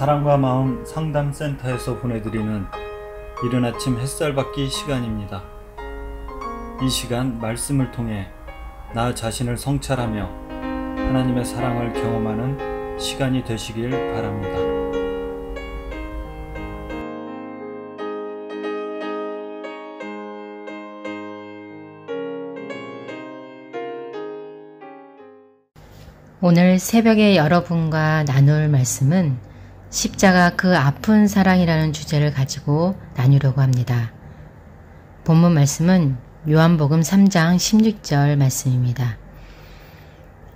사랑과 마음 상담센터에서 보내드리는 이른 아침 햇살 받기 시간입니다. 이 시간 말씀을 통해 나 자신을 성찰하며 하나님의 사랑을 경험하는 시간이 되시길 바랍니다. 오늘 새벽에 여러분과 나눌 말씀은 십자가 그 아픈 사랑이라는 주제를 가지고 나누려고 합니다. 본문 말씀은 요한복음 3장 16절 말씀입니다.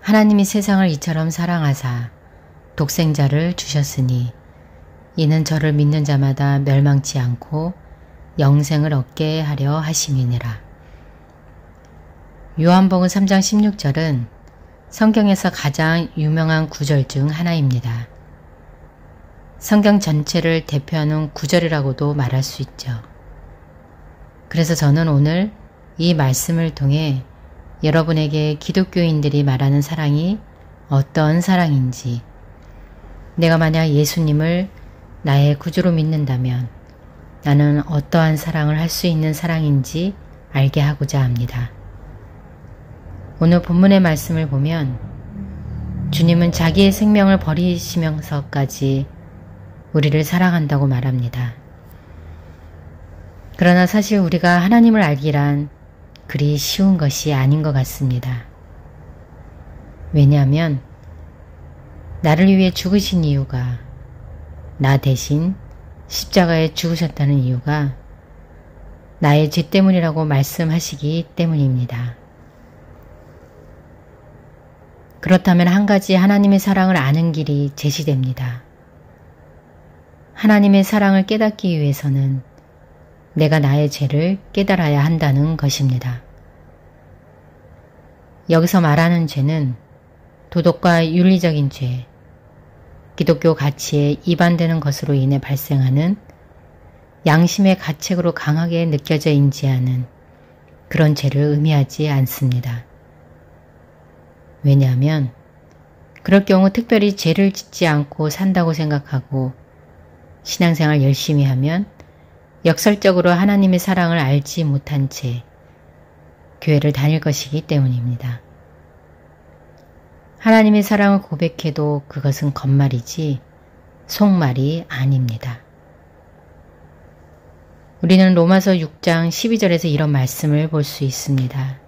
하나님이 세상을 이처럼 사랑하사 독생자를 주셨으니 이는 저를 믿는 자마다 멸망치 않고 영생을 얻게 하려 하심이니라. 요한복음 3장 16절은 성경에서 가장 유명한 구절 중 하나입니다. 성경 전체를 대표하는 구절이라고도 말할 수 있죠. 그래서 저는 오늘 이 말씀을 통해 여러분에게 기독교인들이 말하는 사랑이 어떤 사랑인지, 내가 만약 예수님을 나의 구주로 믿는다면 나는 어떠한 사랑을 할 수 있는 사랑인지 알게 하고자 합니다. 오늘 본문의 말씀을 보면 주님은 자기의 생명을 버리시면서까지 우리를 사랑한다고 말합니다. 그러나 사실 우리가 하나님을 알기란 그리 쉬운 것이 아닌 것 같습니다. 왜냐하면 나를 위해 죽으신 이유가, 나 대신 십자가에 죽으셨다는 이유가 나의 죄 때문이라고 말씀하시기 때문입니다. 그렇다면 한 가지 하나님의 사랑을 아는 길이 제시됩니다. 하나님의 사랑을 깨닫기 위해서는 내가 나의 죄를 깨달아야 한다는 것입니다. 여기서 말하는 죄는 도덕과 윤리적인 죄, 기독교 가치에 이반되는 것으로 인해 발생하는 양심의 가책으로 강하게 느껴져 인지하는 그런 죄를 의미하지 않습니다. 왜냐하면 그럴 경우 특별히 죄를 짓지 않고 산다고 생각하고 신앙생활 열심히 하면 역설적으로 하나님의 사랑을 알지 못한 채 교회를 다닐 것이기 때문입니다. 하나님의 사랑을 고백해도 그것은 겉말이지 속말이 아닙니다. 우리는 로마서 6장 12절에서 이런 말씀을 볼 수 있습니다.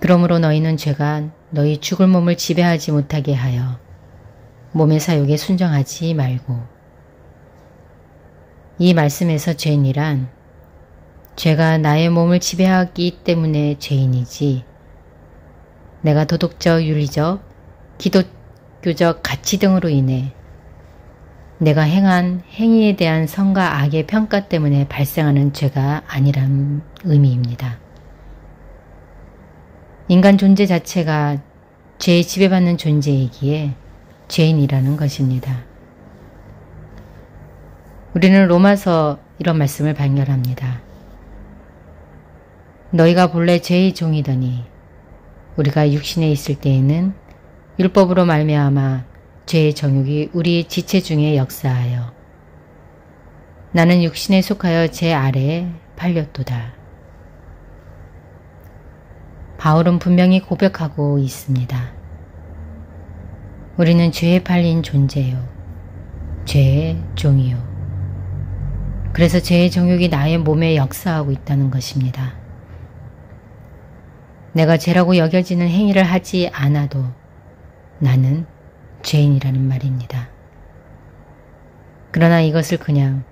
그러므로 너희는 죄가 너희 죽을 몸을 지배하지 못하게 하여 몸의 사욕에 순종하지 말고. 이 말씀에서 죄인이란 죄가 나의 몸을 지배하기 때문에 죄인이지, 내가 도덕적, 윤리적, 기독교적 가치 등으로 인해 내가 행한 행위에 대한 선과 악의 평가 때문에 발생하는 죄가 아니란 의미입니다. 인간 존재 자체가 죄에 지배받는 존재이기에 죄인이라는 것입니다. 우리는 로마서 이런 말씀을 발견합니다. 너희가 본래 죄의 종이더니 우리가 육신에 있을 때에는 율법으로 말미암아 죄의 정욕이 우리 지체 중에 역사하여 나는 육신에 속하여 죄 아래에 팔렸도다. 바울은 분명히 고백하고 있습니다. 우리는 죄에 팔린 존재요, 죄의 종이요. 그래서 죄의 정욕이 나의 몸에 역사하고 있다는 것입니다. 내가 죄라고 여겨지는 행위를 하지 않아도 나는 죄인이라는 말입니다. 그러나 이것을 그냥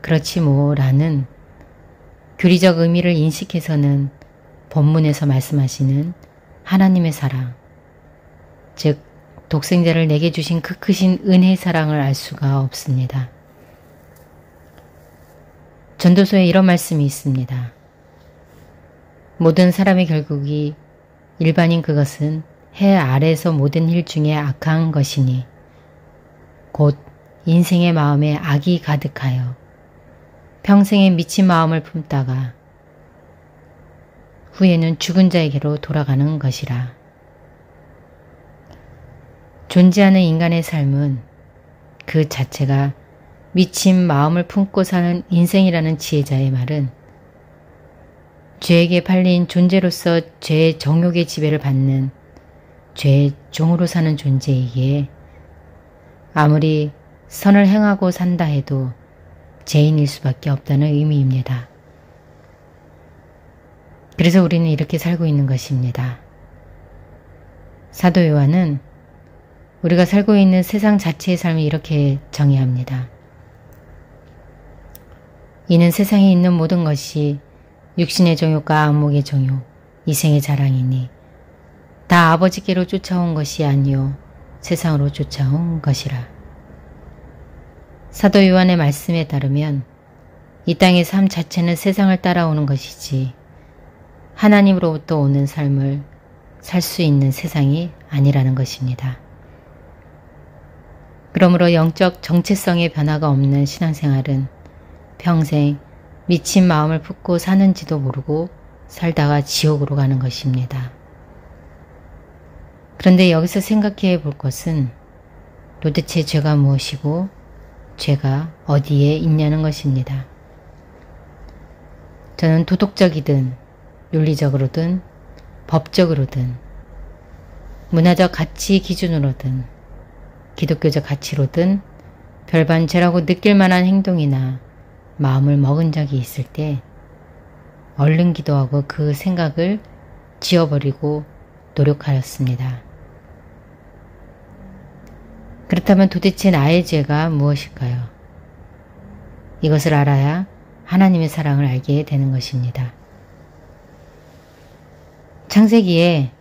그렇지 뭐라는 교리적 의미를 인식해서는 본문에서 말씀하시는 하나님의 사랑, 즉 독생자를 내게 주신 그 크신 은혜의 사랑을 알 수가 없습니다. 전도서에 이런 말씀이 있습니다. 모든 사람의 결국이 일반인 그것은 해 아래에서 모든 일 중에 악한 것이니 곧 인생의 마음에 악이 가득하여 평생에 미친 마음을 품다가 후에는 죽은 자에게로 돌아가는 것이라. 존재하는 인간의 삶은 그 자체가 미친 마음을 품고 사는 인생이라는 지혜자의 말은 죄에게 팔린 존재로서 죄의 정욕의 지배를 받는 죄의 종으로 사는 존재이기에 아무리 선을 행하고 산다 해도 죄인일 수밖에 없다는 의미입니다. 그래서 우리는 이렇게 살고 있는 것입니다. 사도 요한은 우리가 살고 있는 세상 자체의 삶을 이렇게 정의합니다. 이는 세상에 있는 모든 것이 육신의 정욕과 안목의 정욕, 이생의 자랑이니 다 아버지께로 쫓아온 것이 아니요 세상으로 쫓아온 것이라. 사도 요한의 말씀에 따르면 이 땅의 삶 자체는 세상을 따라오는 것이지 하나님으로부터 오는 삶을 살 수 있는 세상이 아니라는 것입니다. 그러므로 영적 정체성의 변화가 없는 신앙생활은 평생 미친 마음을 품고 사는지도 모르고 살다가 지옥으로 가는 것입니다. 그런데 여기서 생각해 볼 것은 도대체 죄가 무엇이고 죄가 어디에 있냐는 것입니다. 저는 도덕적이든 윤리적으로든 법적으로든 문화적 가치 기준으로든 기독교적 가치로든 별반 죄라고 느낄 만한 행동이나 마음을 먹은 적이 있을 때 얼른 기도하고 그 생각을 지워버리고 노력하였습니다. 그렇다면 도대체 나의 죄가 무엇일까요? 이것을 알아야 하나님의 사랑을 알게 되는 것입니다. 창세기에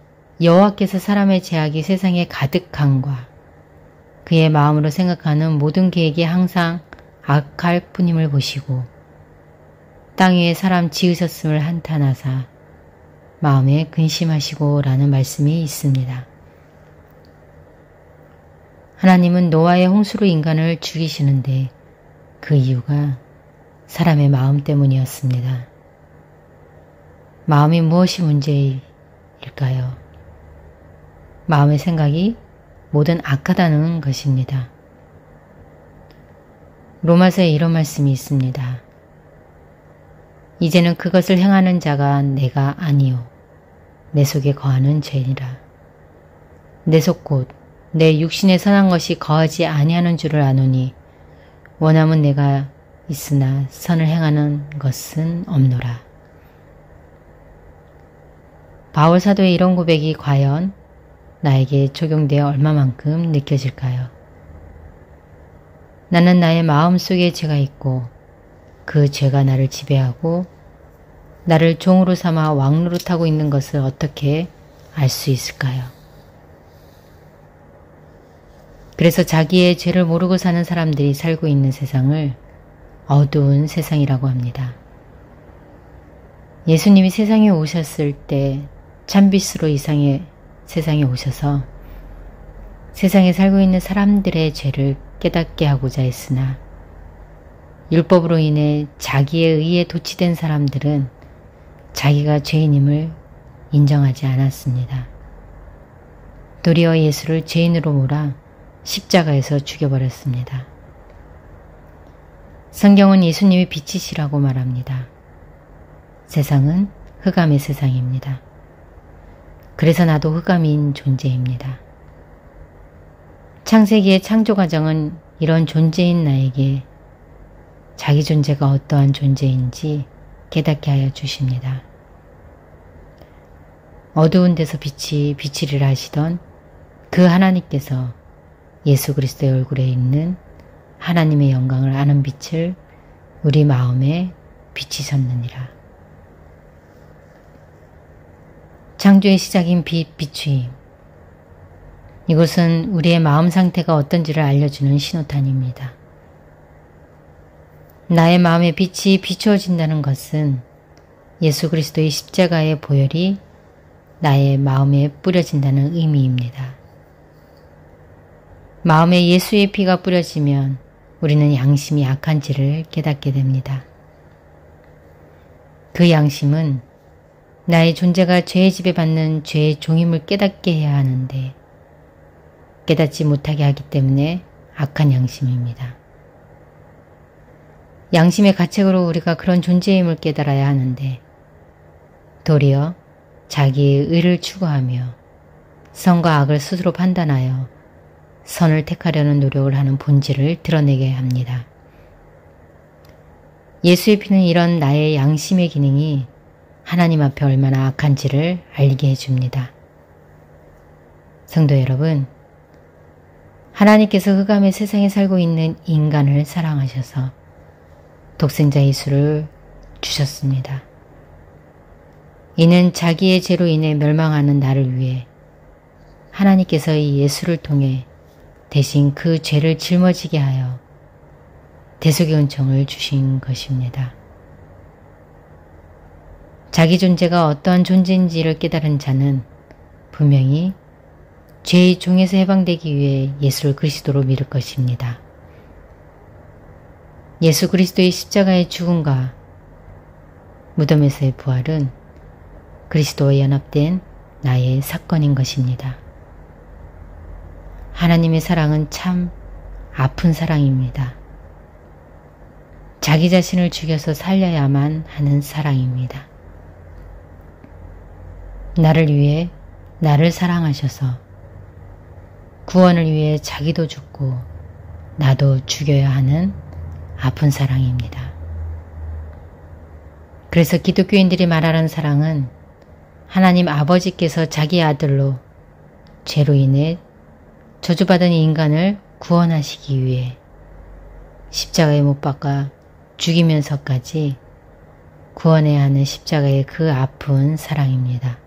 여호와께서 사람의 죄악이 세상에 가득함과 그의 마음으로 생각하는 모든 계획이 항상 악할 뿐임을 보시고 땅 위에 사람 지으셨음을 한탄하사 마음에 근심하시고 라는 말씀이 있습니다. 하나님은 노아의 홍수로 인간을 죽이시는데 그 이유가 사람의 마음 때문이었습니다. 마음이 무엇이 문제일까요? 마음의 생각이 모든 악하다는 것입니다. 로마서에 이런 말씀이 있습니다. 이제는 그것을 행하는 자가 내가 아니요 내 속에 거하는 죄니라. 내 속 곧 내 육신에 선한 것이 거하지 아니하는 줄을 아노니 원함은 내가 있으나 선을 행하는 것은 없노라. 바울 사도의 이런 고백이 과연 나에게 적용되어 얼마만큼 느껴질까요? 나는 나의 마음속에 죄가 있고 그 죄가 나를 지배하고 나를 종으로 삼아 왕노릇하고 있는 것을 어떻게 알 수 있을까요? 그래서 자기의 죄를 모르고 사는 사람들이 살고 있는 세상을 어두운 세상이라고 합니다. 예수님이 세상에 오셨을 때 참빛으로 세상에 오셔서 세상에 살고 있는 사람들의 죄를 깨닫게 하고자 했으나 율법으로 인해 자기의 의에 도취된 사람들은 자기가 죄인임을 인정하지 않았습니다. 도리어 예수를 죄인으로 몰아 십자가에서 죽여버렸습니다. 성경은 예수님이 빛이시라고 말합니다. 세상은 흑암의 세상입니다. 그래서 나도 흑암인 존재입니다. 창세기의 창조 과정은 이런 존재인 나에게 자기 존재가 어떠한 존재인지 깨닫게 하여 주십니다. 어두운 데서 빛이 비치리라 하시던 그 하나님께서 예수 그리스도의 얼굴에 있는 하나님의 영광을 아는 빛을 우리 마음에 비치셨느니라. 창조의 시작인 빛, 비추임. 이것은 우리의 마음 상태가 어떤지를 알려주는 신호탄입니다. 나의 마음의 빛이 비추어진다는 것은 예수 그리스도의 십자가의 보혈이 나의 마음에 뿌려진다는 의미입니다. 마음에 예수의 피가 뿌려지면 우리는 양심이 악한지를 깨닫게 됩니다. 그 양심은 나의 존재가 죄의 지배받는 죄의 종임을 깨닫게 해야 하는데 깨닫지 못하게 하기 때문에 악한 양심입니다. 양심의 가책으로 우리가 그런 존재임을 깨달아야 하는데 도리어 자기의 의를 추구하며 선과 악을 스스로 판단하여 선을 택하려는 노력을 하는 본질을 드러내게 합니다. 예수의 피는 이런 나의 양심의 기능이 하나님 앞에 얼마나 악한지를 알게 해줍니다. 성도 여러분, 하나님께서 흑암의 세상에 살고 있는 인간을 사랑하셔서 독생자 예수를 주셨습니다. 이는 자기의 죄로 인해 멸망하는 나를 위해 하나님께서 이 예수를 통해 대신 그 죄를 짊어지게 하여 대속의 은총을 주신 것입니다. 자기 존재가 어떠한 존재인지를 깨달은 자는 분명히 죄의 종에서 해방되기 위해 예수를 그리스도로 믿을 것입니다. 예수 그리스도의 십자가의 죽음과 무덤에서의 부활은 그리스도와 연합된 나의 사건인 것입니다. 하나님의 사랑은 참 아픈 사랑입니다. 자기 자신을 죽여서 살려야만 하는 사랑입니다. 나를 위해 나를 사랑하셔서 구원을 위해 자기도 죽고 나도 죽여야 하는 아픈 사랑입니다. 그래서 기독교인들이 말하는 사랑은 하나님 아버지께서 자기 아들로 죄로 인해 저주받은 인간을 구원하시기 위해 십자가에 못 박아 죽이면서까지 구원해야 하는 십자가의 그 아픈 사랑입니다.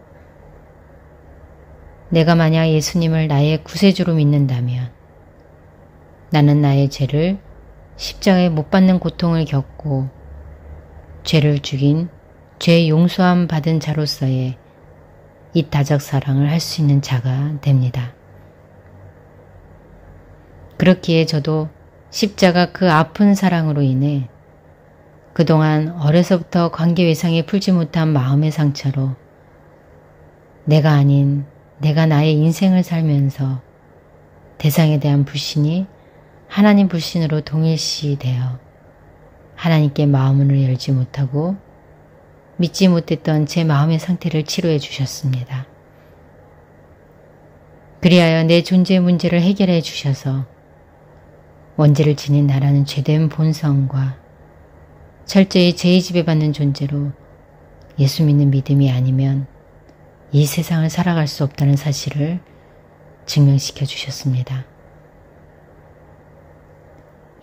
내가 만약 예수님을 나의 구세주로 믿는다면 나는 나의 죄를 십자가에 못 박는 고통을 겪고 죄를 죽인 죄 용서함 받은 자로서의 이타적 사랑을 할 수 있는 자가 됩니다. 그렇기에 저도 십자가 그 아픈 사랑으로 인해 그동안 어려서부터 관계외상에 풀지 못한 마음의 상처로 내가 아닌 내가 나의 인생을 살면서 대상에 대한 불신이 하나님 불신으로 동일시되어 하나님께 마음문을 열지 못하고 믿지 못했던 제 마음의 상태를 치료해 주셨습니다. 그리하여 내 존재의 문제를 해결해 주셔서 원죄를 지닌 나라는 죄된 본성과 철저히 죄의 지배받는 존재로 예수 믿는 믿음이 아니면 이 세상을 살아갈 수 없다는 사실을 증명시켜 주셨습니다.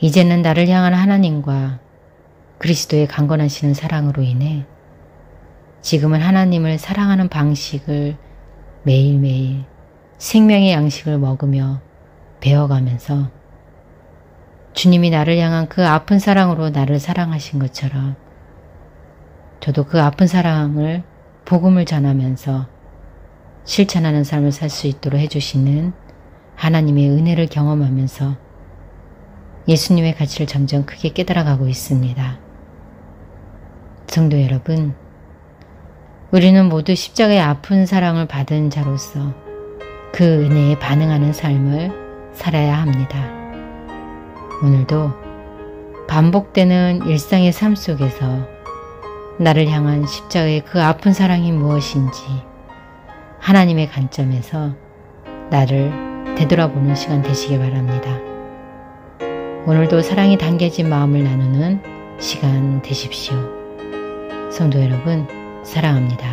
이제는 나를 향한 하나님과 그리스도의 강건하시는 사랑으로 인해 지금은 하나님을 사랑하는 방식을 매일매일 생명의 양식을 먹으며 배워가면서 주님이 나를 향한 그 아픈 사랑으로 나를 사랑하신 것처럼 저도 그 아픈 사랑을 복음을 전하면서 실천하는 삶을 살 수 있도록 해주시는 하나님의 은혜를 경험하면서 예수님의 가치를 점점 크게 깨달아가고 있습니다. 성도 여러분, 우리는 모두 십자가의 아픈 사랑을 받은 자로서 그 은혜에 반응하는 삶을 살아야 합니다. 오늘도 반복되는 일상의 삶 속에서 나를 향한 십자가의 그 아픈 사랑이 무엇인지 하나님의 관점에서 나를 되돌아보는 시간 되시길 바랍니다. 오늘도 사랑이 담겨진 마음을 나누는 시간 되십시오. 성도 여러분, 사랑합니다.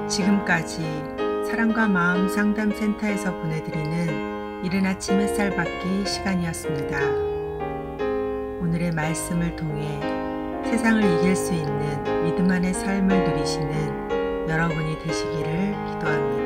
지금까지 사랑과 마음 상담센터에서 보내드리는 이른 아침 햇살 받기 시간이었습니다. 오늘의 말씀을 통해 세상을 이길 수 있는 믿음 안의 삶을 누리시는 여러분이 되시기를 기도합니다.